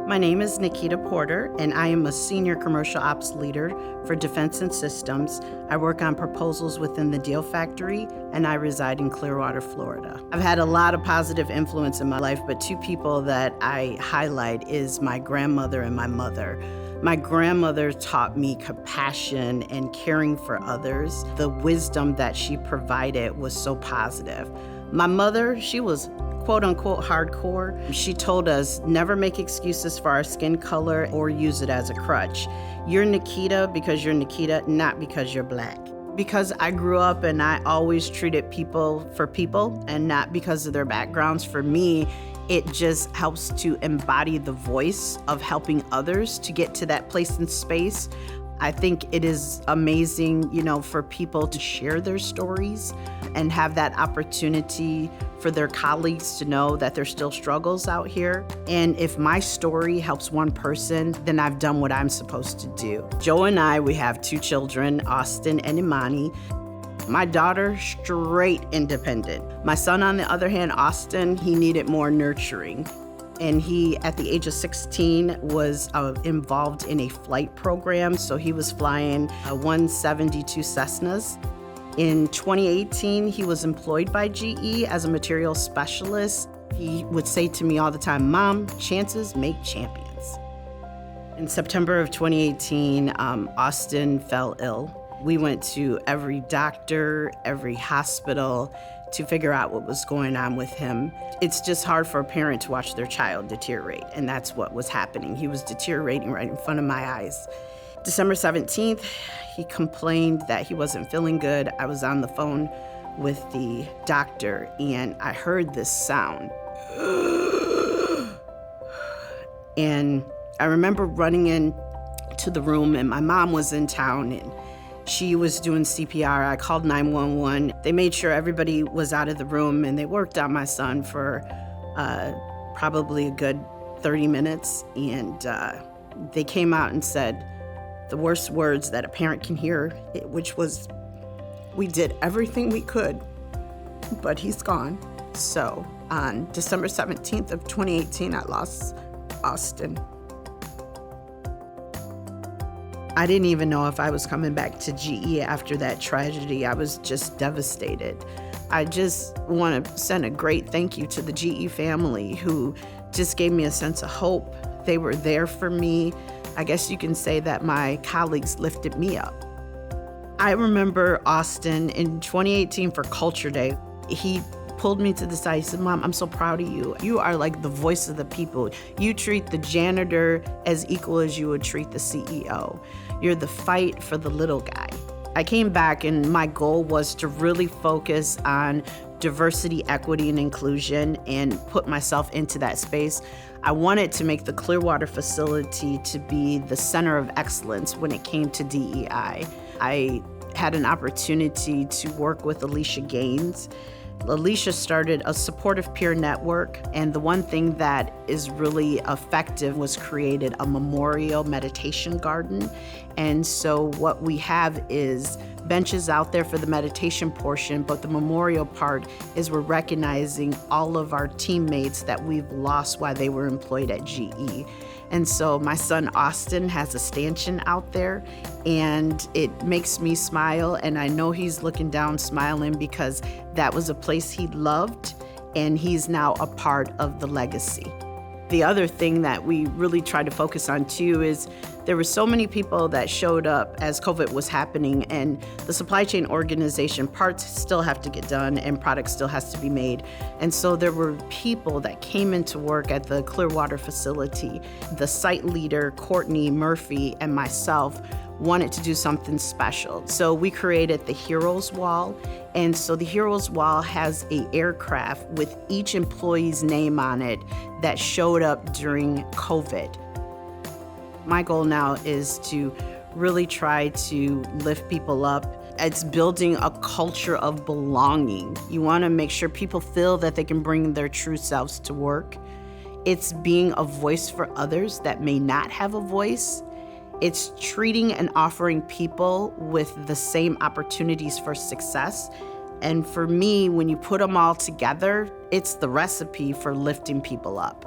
My name is Nikita Porter, and I am a senior commercial ops leader for Defense and Systems. I work on proposals within the Deal Factory, and I reside in Clearwater, Florida. I've had a lot of positive influence in my life, but two people that I highlight is my grandmother and my mother. My grandmother taught me compassion and caring for others. The wisdom that she provided was so positive. My mother, she was quote unquote hardcore. She told us never make excuses for our skin color or use it as a crutch. You're Nikita because you're Nikita, not because you're Black. Because I grew up and I always treated people for people and not because of their backgrounds. For me, it just helps to embody the voice of helping others to get to that place and space. I think it is amazing, for people to share their stories and have that opportunity for their colleagues to know that there's still struggles out here. And if my story helps one person, then I've done what I'm supposed to do. Joe and I, we have two children, Austin and Imani. My daughter, straight independent. My son, on the other hand, Austin, he needed more nurturing. And he, at the age of 16, was involved in a flight program. So he was flying 172 Cessnas. In 2018, he was employed by GE as a materials specialist. He would say to me all the time, "Mom, chances make champions." In September of 2018, Austin fell ill. We went to every doctor, every hospital to figure out what was going on with him. It's just hard for a parent to watch their child deteriorate, and that's what was happening. He was deteriorating right in front of my eyes. December 17th, he complained that he wasn't feeling good. I was on the phone with the doctor, and I heard this sound. And I remember running in to the room, and my mom was in town, and she was doing CPR. I called 911. They made sure everybody was out of the room, and they worked on my son for probably a good 30 minutes. And they came out and said the worst words that a parent can hear, which was, "We did everything we could, but he's gone." So on December 17th of 2018, I lost Austin. I didn't even know if I was coming back to GE after that tragedy. I was just devastated. I just want to send a great thank you to the GE family who just gave me a sense of hope. They were there for me. I guess you can say that my colleagues lifted me up. I remember Austin in 2018 for Culture Day. He pulled me to the side. He said, "Mom, I'm so proud of you. You are like the voice of the people. You treat the janitor as equal as you would treat the CEO. You're the fight for the little guy." I came back and my goal was to really focus on diversity, equity, and inclusion and put myself into that space. I wanted to make the Clearwater facility to be the center of excellence when it came to DEI. I had an opportunity to work with Alicia Gaines. Alicia started a supportive peer network, and the one thing that is really effective was created a memorial meditation garden. And so what we have is benches out there for the meditation portion, but the memorial part is we're recognizing all of our teammates that we've lost while they were employed at GE. And so my son Austin has a stanchion out there, and it makes me smile, and I know he's looking down smiling because that was a place he loved, and he's now a part of the legacy. The other thing that we really try to focus on too is there were so many people that showed up as COVID was happening, and the supply chain organization, parts still have to get done and product still has to be made. And so there were people that came into work at the Clearwater facility. The site leader, Courtney Murphy, and myself wanted to do something special. So we created the Heroes Wall. And so the Heroes Wall has an aircraft with each employee's name on it that showed up during COVID. My goal now is to really try to lift people up. It's building a culture of belonging. You want to make sure people feel that they can bring their true selves to work. It's being a voice for others that may not have a voice. It's treating and offering people with the same opportunities for success. And for me, when you put them all together, it's the recipe for lifting people up.